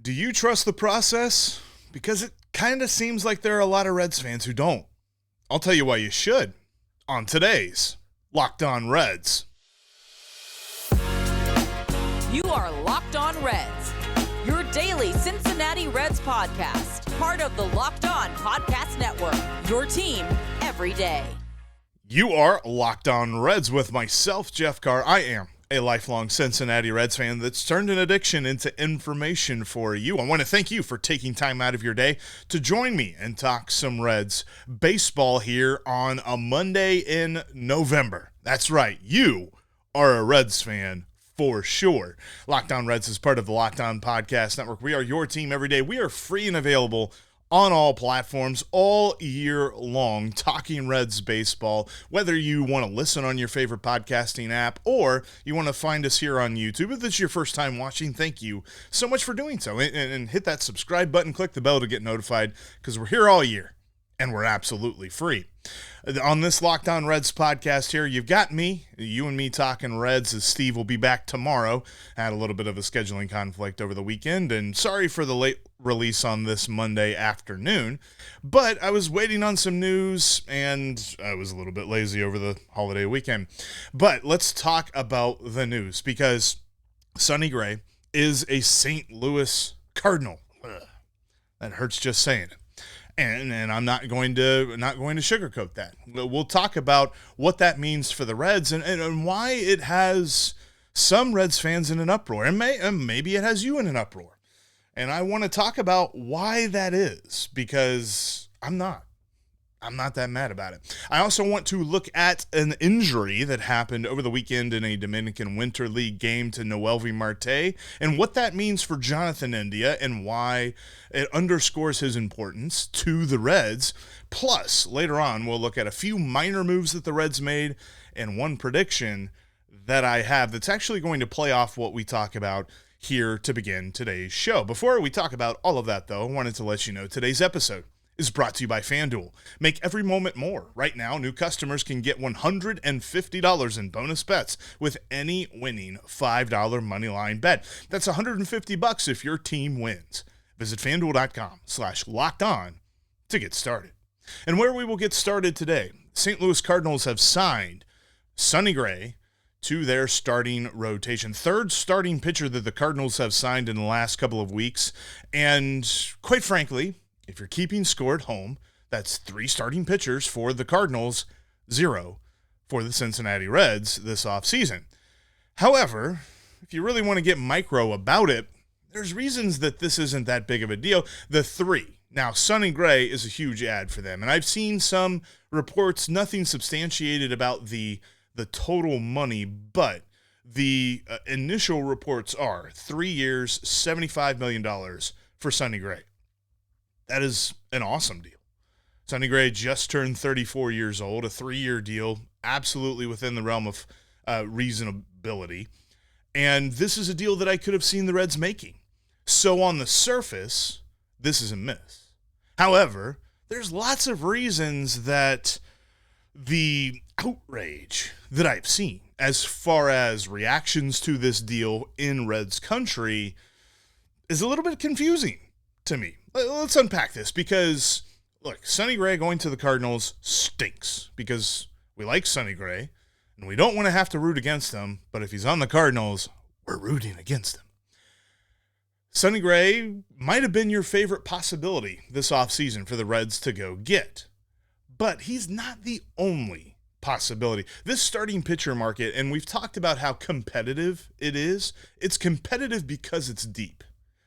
Do you trust the process? Because it kind of seems like there are a lot of Reds fans who don't. I'll tell you why you should on today's Locked On Reds. You are Locked On Reds, your daily Cincinnati Reds podcast, part of the Locked On Podcast Network, your team every day. You are Locked On Reds with myself, Jeff Carr. I am a lifelong Cincinnati Reds fan that's turned an addiction into information for you. I want to thank you for taking time out of your day to join me and talk some Reds baseball here on a Monday in November. That's right, you are a Reds fan for sure. Locked On Reds is part of the Locked On Podcast Network. We are your team every day. We are free and available on all platforms all year long, talking Reds baseball. Whether you want to listen on your favorite podcasting app or you want to find us here on YouTube, if this is your first time watching, thank you so much for doing so. And hit that subscribe button, click the bell to get notified, because we're here all year and we're absolutely free. On this Locked On Reds podcast here, you've got me, you and me talking Reds, as Steve will be back tomorrow. Had a little bit of a scheduling conflict over the weekend, and sorry for the late release on this Monday afternoon, but I was waiting on some news, and I was a little bit lazy over the holiday weekend. But let's talk about the news, because Sonny Gray is a St. Louis Cardinal. Ugh, that hurts just saying it. And I'm not going to sugarcoat that. We'll talk about what that means for the Reds and why it has some Reds fans in an uproar, and maybe it has you in an uproar. And I want to talk about why that is, because I'm not that mad about it. I also want to look at an injury that happened over the weekend in a Dominican Winter League game to Noelvi Marte, and what that means for Jonathan India and why it underscores his importance to the Reds. Plus, later on, we'll look at a few minor moves that the Reds made and one prediction that I have that's actually going to play off what we talk about here to begin today's show. Before we talk about all of that, though, I wanted to let you know today's episode is brought to you by FanDuel. Make every moment more. Right now, new customers can get $150 in bonus bets with any winning $5 moneyline bet. That's $150 if your team wins. Visit FanDuel.com/lockedon to get started. And where we will get started today, St. Louis Cardinals have signed Sonny Gray to their starting rotation. Third starting pitcher that the Cardinals have signed in the last couple of weeks. And quite frankly, if you're keeping score at home, that's 3 starting pitchers for the Cardinals, 0 for the Cincinnati Reds this offseason. However, if you really want to get micro about it, there's reasons that this isn't that big of a deal. The 3. Now, Sonny Gray is a huge ad for them, and I've seen some reports, nothing substantiated about the total money, but the initial reports are 3 years, $75 million for Sonny Gray. That is an awesome deal. Sonny Gray just turned 34 years old, a 3-year deal, absolutely within the realm of reasonability. And this is a deal that I could have seen the Reds making. So on the surface, this is a miss. However, there's lots of reasons that the outrage that I've seen as far as reactions to this deal in Reds country is a little bit confusing to me. Let's unpack this, because, look, Sonny Gray going to the Cardinals stinks, because we like Sonny Gray, and we don't want to have to root against him, but if he's on the Cardinals, we're rooting against him. Sonny Gray might have been your favorite possibility this offseason for the Reds to go get, but he's not the only possibility. This starting pitcher market, and we've talked about how competitive it is, it's competitive because it's deep.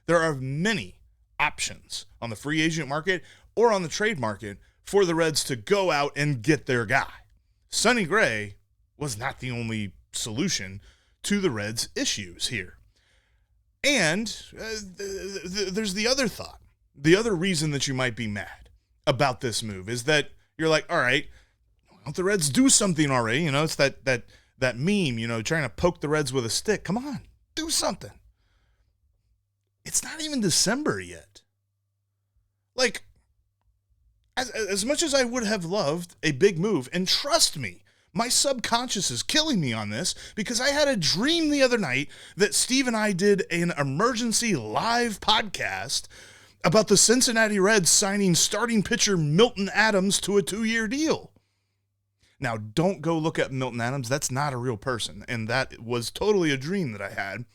There are many options on the free agent market or on the trade market for the Reds to go out and get their guy. Sonny Gray was not the only solution to the Reds' issues here. And there's the other thought. The other reason that you might be mad about this move is that you're like, all right, why don't the Reds do something already? You know, it's that meme, you know, trying to poke the Reds with a stick. Come on, do something. It's not even December yet. Like, as much as I would have loved a big move, and trust me, My subconscious is killing me on this because I had a dream the other night that Steve and I did an emergency live podcast about the Cincinnati Reds signing starting pitcher Milton Adams to a 2-year deal. Now, don't go look at Milton Adams. That's not a real person, and that was totally a dream that I had.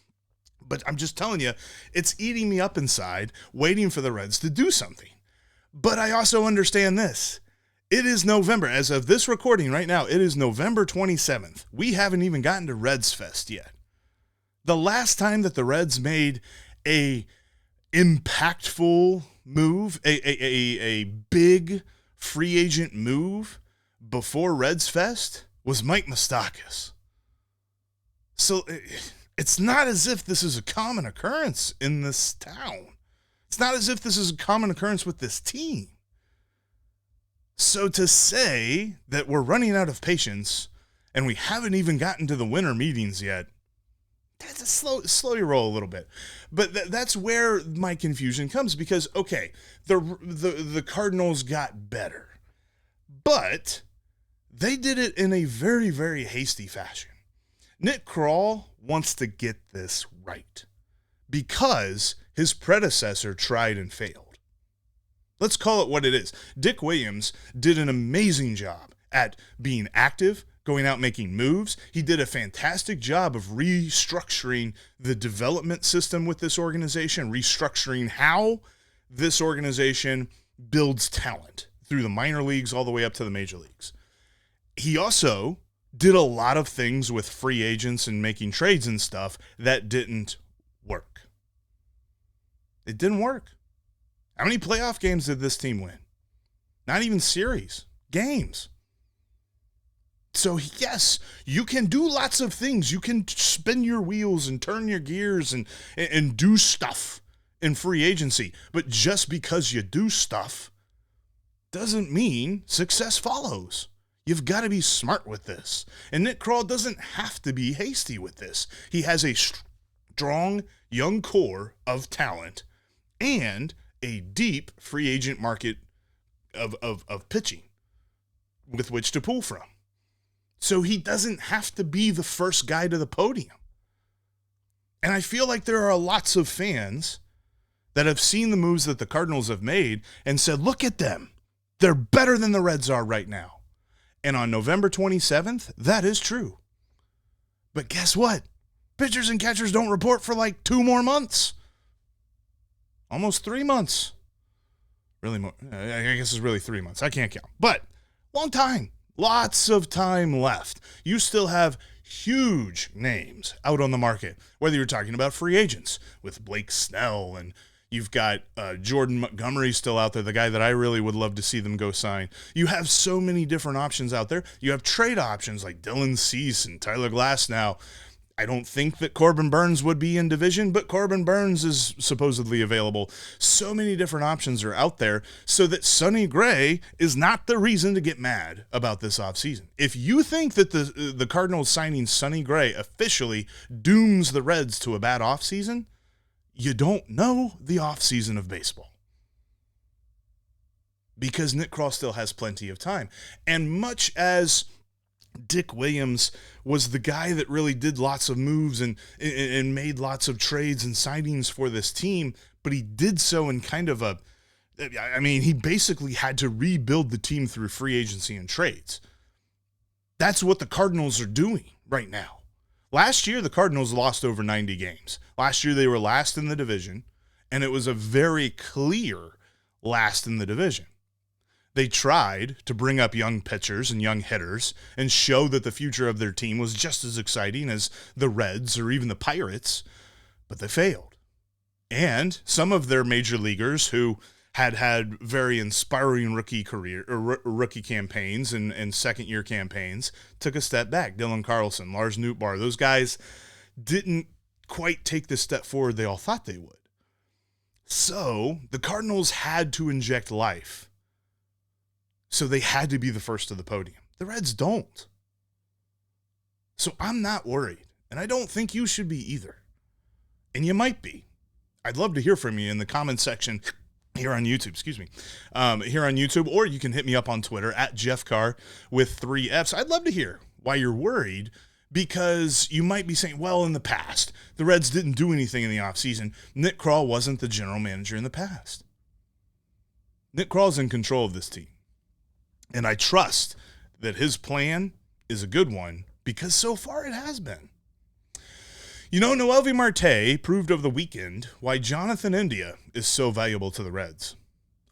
But I'm just telling you, it's eating me up inside, waiting for the Reds to do something. But I also understand this. It is November. As of this recording right now, it is November 27th. We haven't even gotten to Reds Fest yet. The last time that the Reds made a impactful move, a big free agent move before Reds Fest was Mike Moustakas. So it's not as if this is a common occurrence in this town. It's not as if this is a common occurrence with this team. So to say that we're running out of patience and we haven't even gotten to the winter meetings yet, that's a slow your roll a little bit. But that's where my confusion comes because, okay, the Cardinals got better, but they did it in a very, very hasty fashion. Nick Krall wants to get this right because his predecessor tried and failed. Let's call it what it is. Dick Williams did an amazing job at being active, going out making moves. He did a fantastic job of restructuring the development system with this organization, restructuring how this organization builds talent through the minor leagues all the way up to the major leagues. He also did a lot of things with free agents and making trades and stuff that didn't work. It didn't work. How many playoff games did this team win? Not even series, games. So yes, you can do lots of things. You can spin your wheels and turn your gears and do stuff in free agency. But just because you do stuff doesn't mean success follows. You've got to be smart with this. And Nick Krall doesn't have to be hasty with this. He has a strong young core of talent and a deep free agent market of pitching with which to pull from. So he doesn't have to be the first guy to the podium. And I feel like there are lots of fans that have seen the moves that the Cardinals have made and said, look at them. They're better than the Reds are right now. And on November 27th, that is true. But guess what? Pitchers and catchers don't report for like 2 more months. Almost 3 months. Really more. I guess it's really 3 months. I can't count. But long time. Lots of time left. You still have huge names out on the market, whether you're talking about free agents with Blake Snell, and you've got Jordan Montgomery still out there, the guy that I really would love to see them go sign. You have so many different options out there. You have trade options like Dylan Cease and Tyler Glasnow. I don't think that Corbin Burns would be in division, but Corbin Burns is supposedly available. So many different options are out there so that Sonny Gray is not the reason to get mad about this offseason. If you think that the Cardinals signing Sonny Gray officially dooms the Reds to a bad offseason, you don't know the offseason of baseball. Because Nick Krall still has plenty of time. And much as Dick Williams was the guy that really did lots of moves and made lots of trades and signings for this team, but he did so in kind of he basically had to rebuild the team through free agency and trades. That's what the Cardinals are doing right now. Last year, the Cardinals lost over 90 games. Last year, they were last in the division, and it was a very clear last in the division. They tried to bring up young pitchers and young hitters and show that the future of their team was just as exciting as the Reds or even the Pirates, but they failed. And some of their major leaguers who had very inspiring rookie campaigns and second-year campaigns took a step back. Dylan Carlson, Lars Nootbaar, those guys didn't quite take the step forward they all thought they would. So the Cardinals had to inject life. So they had to be the first to the podium. The Reds don't. So I'm not worried. And I don't think you should be either. And you might be. I'd love to hear from you in the comment section here on YouTube, here on YouTube, or you can hit me up on Twitter at Jeff Carr with 3 Fs. I'd love to hear why you're worried, because you might be saying, well, in the past, the Reds didn't do anything in the offseason. Nick Krall wasn't the general manager in the past. Nick Krall's in control of this team, and I trust that his plan is a good one, because so far it has been. You know, Noelvi Marte proved over the weekend why Jonathan India is so valuable to the Reds.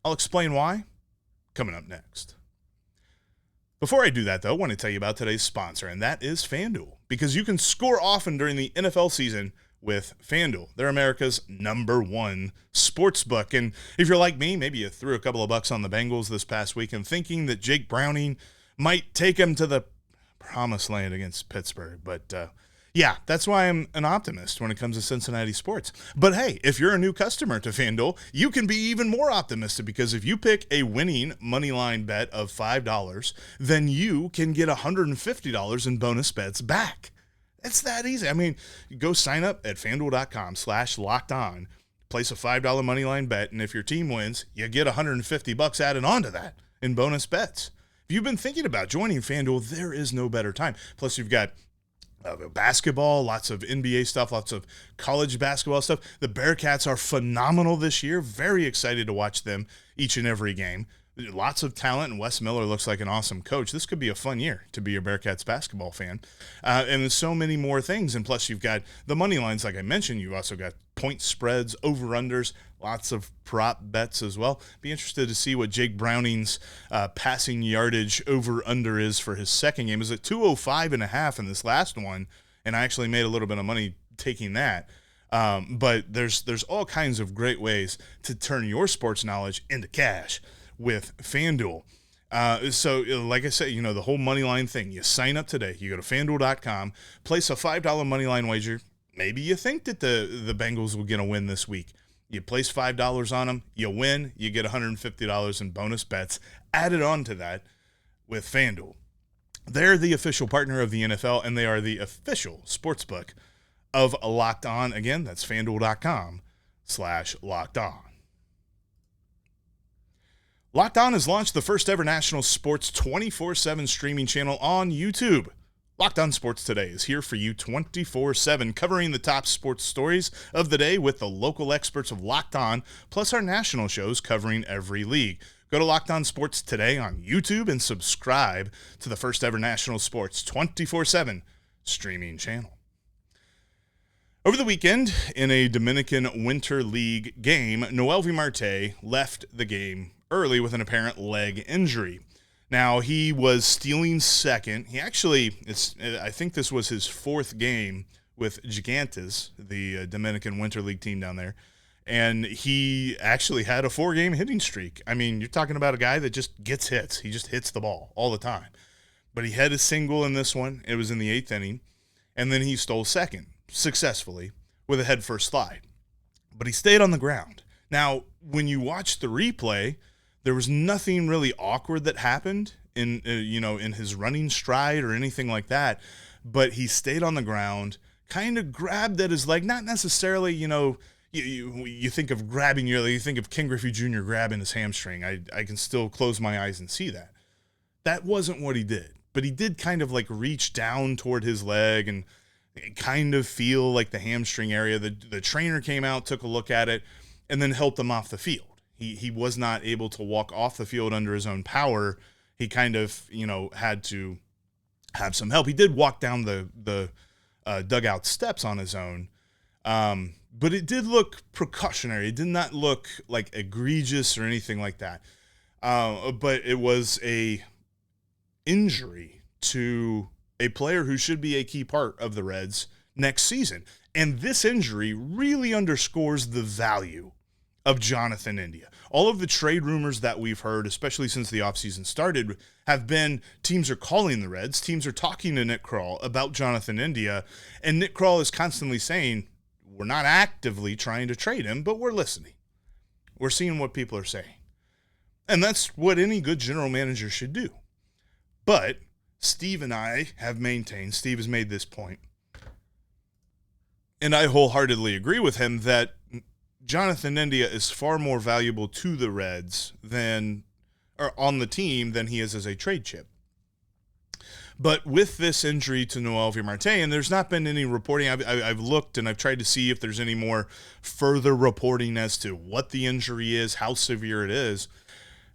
I'll explain why coming up next. Before I do that, though, I want to tell you about today's sponsor, and that is FanDuel, because you can score often during the NFL season with FanDuel. They're America's #1 sportsbook, and if you're like me, maybe you threw a couple of bucks on the Bengals this past week and thinking that Jake Browning might take them to the promised land against Pittsburgh, but yeah, that's why I'm an optimist when it comes to Cincinnati sports. But hey, if you're a new customer to FanDuel, you can be even more optimistic, because if you pick a winning moneyline bet of $5, then you can get $150 in bonus bets back. It's that easy. I mean, go sign up at FanDuel.com/lockedon, place a $5 moneyline bet, and if your team wins, you get $150 added on to that in bonus bets. If you've been thinking about joining FanDuel, there is no better time. Plus, you've got basketball, lots of NBA stuff, lots of college basketball stuff. The Bearcats are phenomenal this year. Very excited to watch them each and every game. Lots of talent, and Wes Miller looks like an awesome coach. This could be a fun year to be a Bearcats basketball fan. And there's so many more things. And plus, you've got the money lines, like I mentioned. You've also got point spreads, over-unders, lots of prop bets as well. Be interested to see what Jake Browning's passing yardage over-under is for his second game. It was at 205.5 in this last one, and I actually made a little bit of money taking that. But there's all kinds of great ways to turn your sports knowledge into cash with FanDuel. So like I said, you know, the whole moneyline thing, you sign up today, you go to FanDuel.com, place a $5 moneyline wager. Maybe you think that the Bengals will get a win this week. You place $5 on them, you win, you get $150 in bonus bets added on to that with FanDuel. They're the official partner of the NFL, and they are the official sportsbook of Locked On. Again, that's FanDuel.com/LockedOn. Locked On has launched the first ever national sports 24/7 streaming channel on YouTube. Locked On Sports Today is here for you 24/7, covering the top sports stories of the day with the local experts of Locked On, plus our national shows covering every league. Go to Locked On Sports Today on YouTube and subscribe to the first ever national sports 24/7 streaming channel. Over the weekend, in a Dominican Winter League game, Noelvi Marte left the game early with an apparent leg injury. Now, he was stealing second. He actually, I think this was his 4th game with Gigantes, the Dominican Winter League team down there, and he actually had a 4-game hitting streak. I mean, you're talking about a guy that just gets hits. He just hits the ball all the time. But he had a single in this one. It was in the 8th inning, and then he stole second successfully with a head-first slide. But he stayed on the ground. Now, when you watch the replay, there was nothing really awkward that happened in his running stride or anything like that, but he stayed on the ground, kind of grabbed at his leg, not necessarily, you think of grabbing your leg, you think of Ken Griffey Jr. grabbing his hamstring. I can still close my eyes and see that. That wasn't what he did, but he did kind of like reach down toward his leg and kind of feel like the hamstring area. The trainer came out, took a look at it, and then helped him off the field. He was not able to walk off the field under his own power. He kind of, had to have some help. He did walk down the dugout steps on his own, but it did look precautionary. It did not look like egregious or anything like that. But it was a injury to a player who should be a key part of the Reds next season. And this injury really underscores the value of Jonathan India. All of the trade rumors that we've heard, especially since the offseason started, have been teams are calling the Reds, teams are talking to Nick Krall about Jonathan India, and Nick Krall is constantly saying, we're not actively trying to trade him, but we're listening. We're seeing what people are saying. And that's what any good general manager should do. But Steve and I have maintained, Steve has made this point, and I wholeheartedly agree with him, that Jonathan India is far more valuable to the Reds or on the team than he is as a trade chip. But with this injury to Noelvi Marte, and there's not been any reporting, I've looked and I've tried to see if there's any more further reporting as to what the injury is, how severe it is.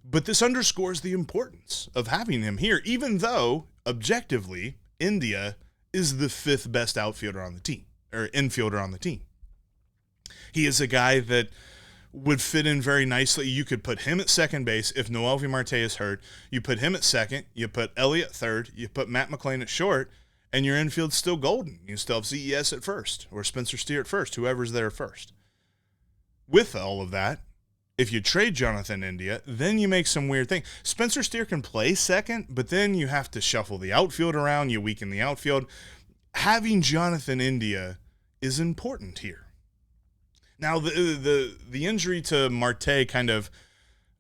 But this underscores the importance of having him here, even though, objectively, India is the 5th best outfielder on the team, or infielder on the team. He is a guy that would fit in very nicely. You could put him at second base if Noelvi Marte is hurt. You put him at second. You put Ellie at third. You put Matt McLain at short, and your infield's still golden. You still have CES at first or Spencer Steer at first, whoever's there first. With all of that, if you trade Jonathan India, then you make some weird thing. Spencer Steer can play second, but then you have to shuffle the outfield around. You weaken the outfield. Having Jonathan India is important here. Now, the injury to Marte kind of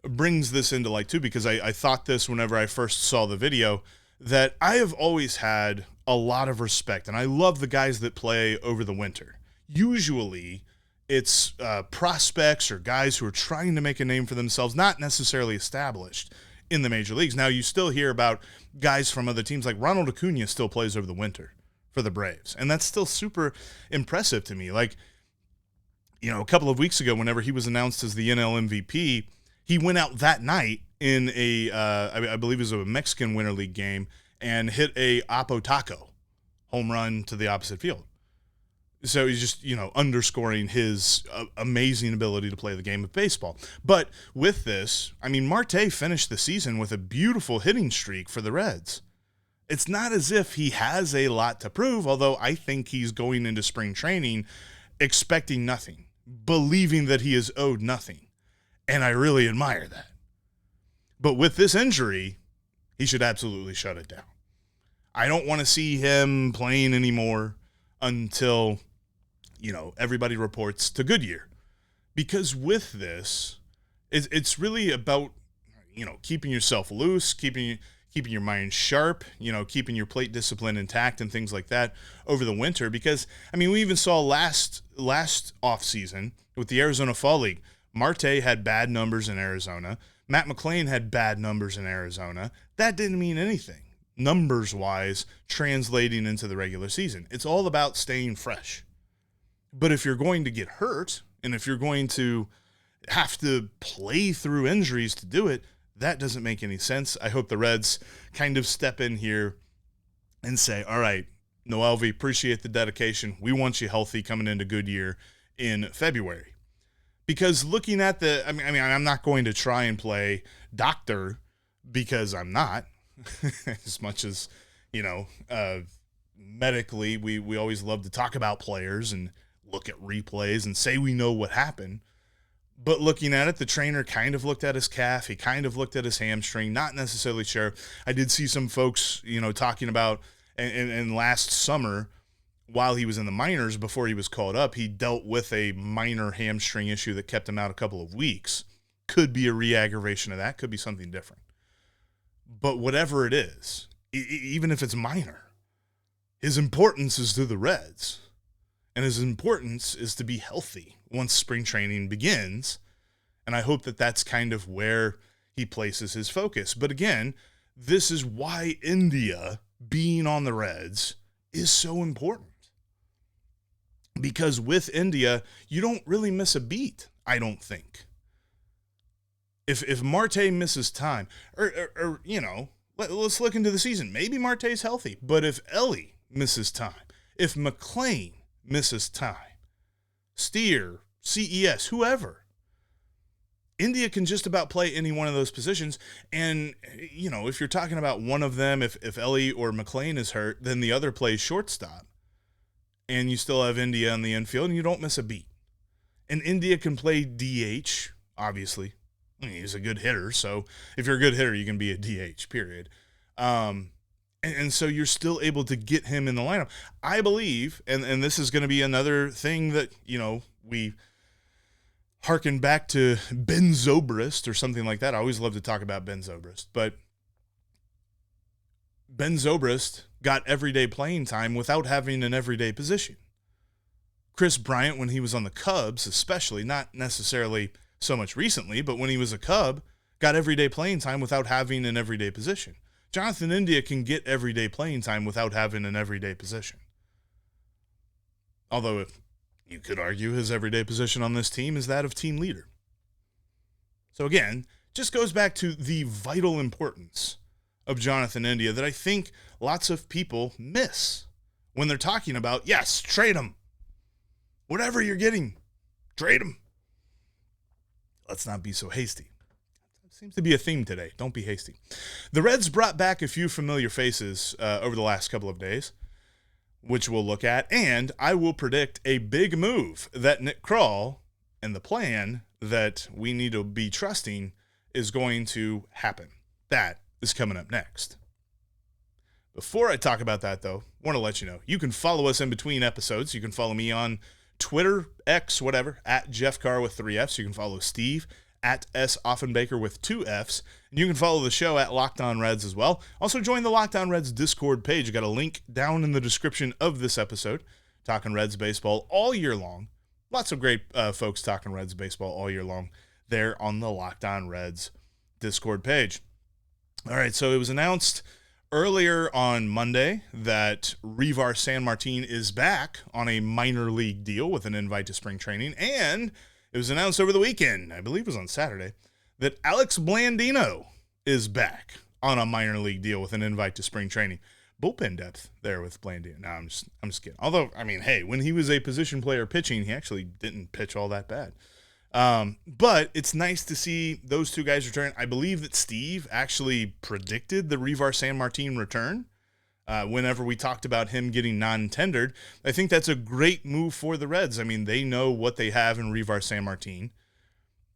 brings this into light, too, because I thought this whenever I first saw the video, that I have always had a lot of respect, and I love the guys that play over the winter. Usually, it's prospects or guys who are trying to make a name for themselves, not necessarily established in the major leagues. Now, you still hear about guys from other teams, like Ronald Acuna still plays over the winter for the Braves, and that's still super impressive to me. Like, you know, a couple of weeks ago, whenever he was announced as the NL MVP, he went out that night in I believe it was a Mexican Winter League game and hit a Oppo Taco home run to the opposite field. So he's just, underscoring his amazing ability to play the game of baseball. But with this, I mean, Marte finished the season with a beautiful hitting streak for the Reds. It's not as if he has a lot to prove, although I think he's going into spring training expecting nothing, believing that he is owed nothing. And I really admire that. But with this injury, he should absolutely shut it down. I don't want to see him playing anymore until, everybody reports to Goodyear. Because with this, it's really about, keeping yourself loose, keeping your mind sharp, keeping your plate discipline intact and things like that over the winter. Because, we even saw last offseason with the Arizona Fall League, Marte had bad numbers in Arizona. Matt McLain had bad numbers in Arizona. That didn't mean anything, numbers-wise, translating into the regular season. It's all about staying fresh. But if you're going to get hurt, and if you're going to have to play through injuries to do it, that doesn't make any sense. I hope the Reds kind of step in here and say, all right, Noelvi, appreciate the dedication. We want you healthy coming into Goodyear in February. Because looking at I'm not going to try and play doctor because I'm not. As much as, medically, we always love to talk about players and look at replays and say we know what happened. But looking at it, the trainer kind of looked at his calf. He kind of looked at his hamstring. Not necessarily sure. I did see some folks, talking about, and last summer, while he was in the minors, before he was called up, he dealt with a minor hamstring issue that kept him out a couple of weeks. Could be a re-aggravation of that. Could be something different. But whatever it is, even if it's minor, his importance is to the Reds. And his importance is to be healthy once spring training begins. And I hope that that's kind of where he places his focus. But again, this is why India being on the Reds is so important. Because with India, you don't really miss a beat, I don't think. If Marte misses time, or let's look into the season. Maybe Marte's healthy, but if Ellie misses time, if McLain misses time, Steer, CES, whoever, India can just about play any one of those positions. And, if you're talking about one of them, if Ellie or McLain is hurt, then the other plays shortstop. And you still have India on the infield, and you don't miss a beat. And India can play DH, obviously. He's a good hitter, so if you're a good hitter, you can be a DH, period. And so you're still able to get him in the lineup. I believe, and this is going to be another thing that, we harken back to Ben Zobrist or something like that. I always love to talk about Ben Zobrist. But Ben Zobrist got everyday playing time without having an everyday position. Chris Bryant, when he was on the Cubs, especially, not necessarily so much recently, but when he was a Cub, got everyday playing time without having an everyday position. Jonathan India can get everyday playing time without having an everyday position. Although, if you could argue his everyday position on this team is that of team leader. So again, just goes back to the vital importance of Jonathan India that I think lots of people miss when they're talking about, yes, trade him. Whatever you're getting, trade him. Let's not be so hasty. Seems to be a theme today. Don't be hasty. The Reds brought back a few familiar faces over the last couple of days, which we'll look at, and I will predict a big move that Nick Krall and the plan that we need to be trusting is going to happen. That is coming up next. Before I talk about that, though, I want to let you know, you can follow us in between episodes. You can follow me on Twitter, X, whatever, at Jeff Carr with 3 Fs. You can follow Steve at S. Offenbaker with 2 Fs. And you can follow the show at Locked On Reds as well. Also join the Locked On Reds Discord page. You got a link down in the description of this episode. Talking Reds baseball all year long. Lots of great folks talking Reds baseball all year long there on the Locked On Reds Discord page. All right, so it was announced earlier on Monday that Reiver Sanmartin is back on a minor league deal with an invite to spring training, and it was announced over the weekend, I believe it was on Saturday, that Alex Blandino is back on a minor league deal with an invite to spring training. Bullpen depth there with Blandino. No, I'm just kidding. Although, I mean, hey, when he was a position player pitching, he actually didn't pitch all that bad. But it's nice to see those two guys return. I believe that Steve actually predicted the Reiver Sanmartin return whenever we talked about him getting non-tendered. I think that's a great move for the Reds. I mean, they know what they have in Reiver Sanmartin,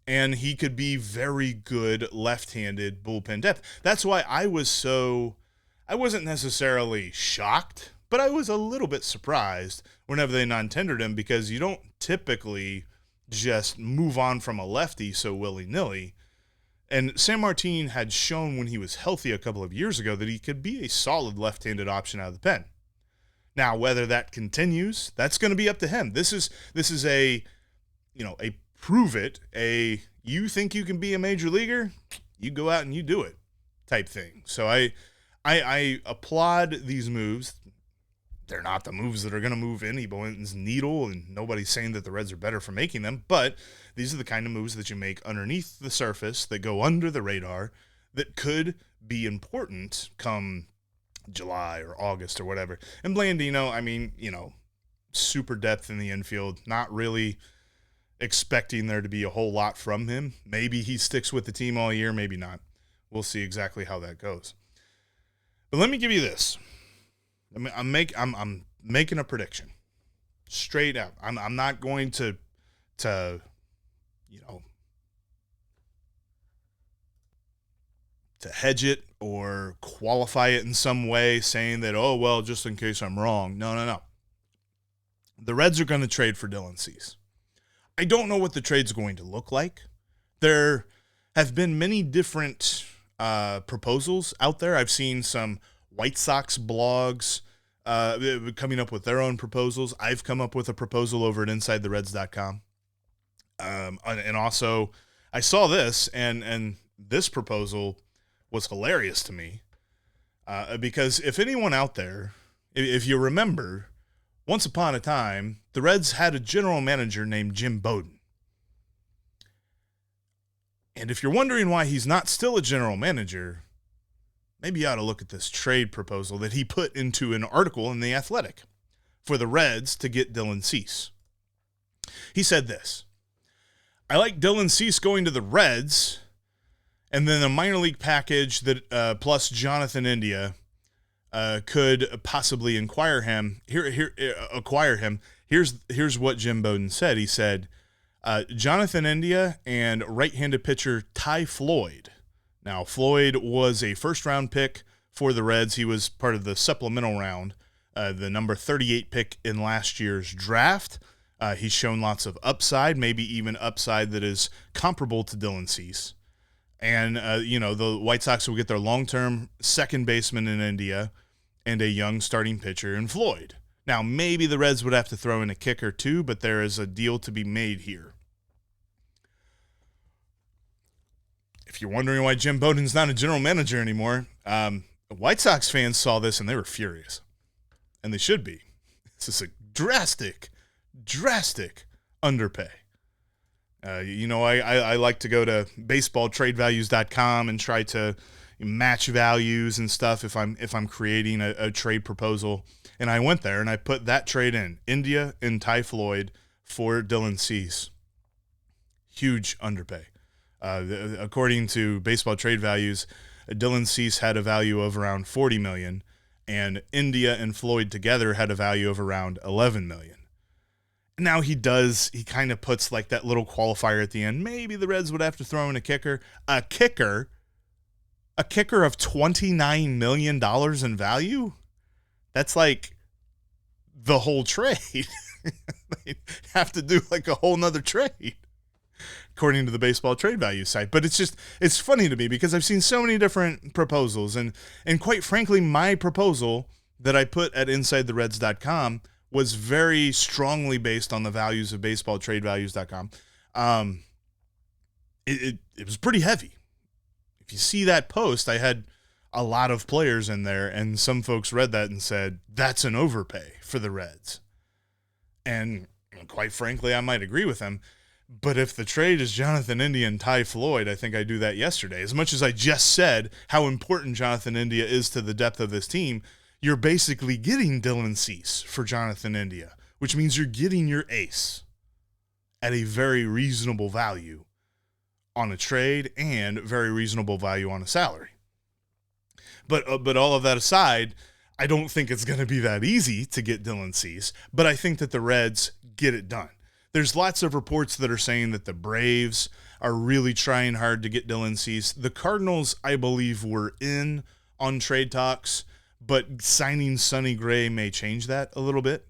and he could be very good left-handed bullpen depth. That's why I wasn't necessarily shocked, but I was a little bit surprised whenever they non-tendered him, because you don't typically just move on from a lefty so willy-nilly. And Sanmartin had shown when he was healthy a couple of years ago that he could be a solid left-handed option out of the pen. Now, whether that continues, that's going to be up to him. This is a prove it, you think you can be a major leaguer, you go out and you do it type thing. So I applaud these moves. They're not the moves that are going to move anybody's needle, and nobody's saying that the Reds are better for making them, but these are the kind of moves that you make underneath the surface, that go under the radar, that could be important come July or August or whatever. And Blandino, I mean, super depth in the infield, not really expecting there to be a whole lot from him. Maybe he sticks with the team all year, maybe not. We'll see exactly how that goes. But let me give you this. I'm making a prediction, straight up. I'm not going to hedge it or qualify it in some way, saying that, oh well, just in case I'm wrong. No. The Reds are going to trade for Dylan Cease. I don't know what the trade's going to look like. There have been many different proposals out there. I've seen some White Sox blogs coming up with their own proposals. I've come up with a proposal over at InsideTheReds.com. And also, I saw this, and this proposal was hilarious to me. Because if anyone out there, if you remember, once upon a time, the Reds had a general manager named Jim Bowden. And if you're wondering why he's not still a general manager, maybe you ought to look at this trade proposal that he put into an article in The Athletic for the Reds to get Dylan Cease. He said this: I like Dylan Cease going to the Reds, and then a minor league package that plus Jonathan India could possibly acquire him. Here's what Jim Bowden said. He said, Jonathan India and right-handed pitcher Ty Floyd. Now, Floyd was a first-round pick for the Reds. He was part of the supplemental round, the number 38 pick in last year's draft. He's shown lots of upside, maybe even upside that is comparable to Dylan Cease. And, the White Sox will get their long-term second baseman in India and a young starting pitcher in Floyd. Now, maybe the Reds would have to throw in a kicker too, but there is a deal to be made here. If you're wondering why Jim Bowden's not a general manager anymore, White Sox fans saw this and they were furious. And they should be. This is a drastic underpay. I like to go to baseballtradevalues.com and try to match values and stuff if I'm creating a trade proposal. And I went there and I put that trade in. India and Ty Floyd for Dylan Cease. Huge underpay. According to Baseball Trade Values, Dylan Cease had a value of around $40 million, and India and Floyd together had a value of around $11 million. Now he kind of puts like that little qualifier at the end. Maybe the Reds would have to throw in a kicker. A kicker of $29 million in value? That's like the whole trade. They'd have to do like a whole nother trade, according to the Baseball Trade Value site. But it's funny to me because I've seen so many different proposals. And quite frankly, my proposal that I put at InsideTheReds.com was very strongly based on the values of BaseballTradeValues.com. It was pretty heavy. If you see that post, I had a lot of players in there, and some folks read that and said, that's an overpay for the Reds. And quite frankly, I might agree with them. But if the trade is Jonathan India and Ty Floyd, I think I do that yesterday. As much as I just said how important Jonathan India is to the depth of this team, you're basically getting Dylan Cease for Jonathan India, which means you're getting your ace at a very reasonable value on a trade and very reasonable value on a salary. But all of that aside, I don't think it's going to be that easy to get Dylan Cease, but I think that the Reds get it done. There's lots of reports that are saying that the Braves are really trying hard to get Dylan Cease. The Cardinals, I believe, were in on trade talks, but signing Sonny Gray may change that a little bit.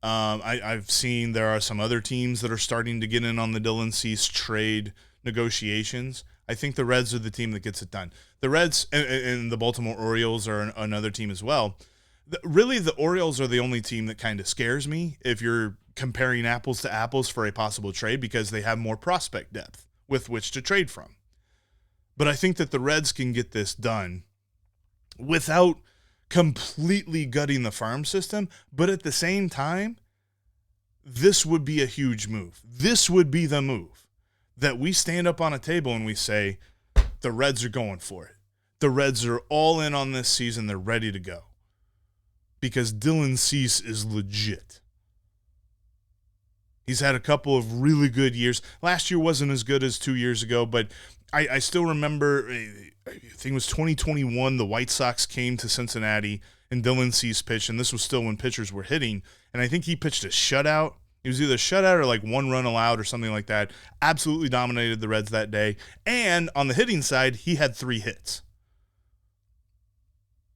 I've seen there are some other teams that are starting to get in on the Dylan Cease trade negotiations. I think the Reds are the team that gets it done. The Reds and the Baltimore Orioles are another team as well. Really, the Orioles are the only team that kind of scares me if you're comparing apples to apples for a possible trade, because they have more prospect depth with which to trade from. But I think that the Reds can get this done without completely gutting the farm system, but at the same time, this would be a huge move. This would be the move that we stand up on a table and we say, the Reds are going for it. The Reds are all in on this season. They're ready to go. Because Dylan Cease is legit. He's had a couple of really good years. Last year wasn't as good as 2 years ago, but I still remember, I think it was 2021, the White Sox came to Cincinnati and Dylan Cease pitched, and this was still when pitchers were hitting, and I think he pitched a shutout. It was either a shutout or like 1 run allowed or something like that. Absolutely dominated the Reds that day. And on the hitting side, he had 3 hits.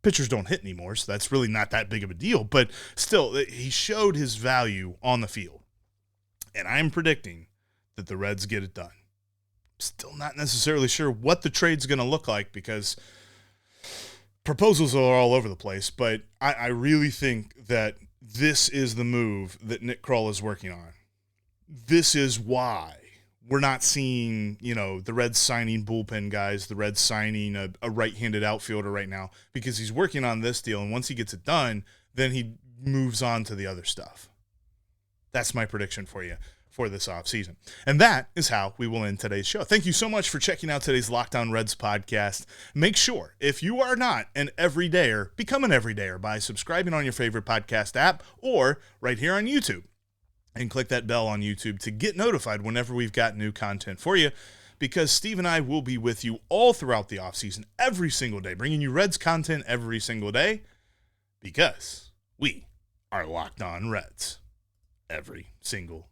Pitchers don't hit anymore, so that's really not that big of a deal. But still, he showed his value on the field. And I'm predicting that the Reds get it done. Still not necessarily sure what the trade's going to look like because proposals are all over the place. But I really think that this is the move that Nick Krall is working on. This is why we're not seeing, the Reds signing bullpen guys, the Reds signing a right-handed outfielder right now, because he's working on this deal, and once he gets it done, then he moves on to the other stuff. That's my prediction for you for this offseason. And that is how we will end today's show. Thank you so much for checking out today's Locked On Reds podcast. Make sure, if you are not an everydayer, become an everydayer by subscribing on your favorite podcast app or right here on YouTube. And click that bell on YouTube to get notified whenever we've got new content for you, because Steve and I will be with you all throughout the offseason, every single day, bringing you Reds content every single day, because we are Locked On Reds every single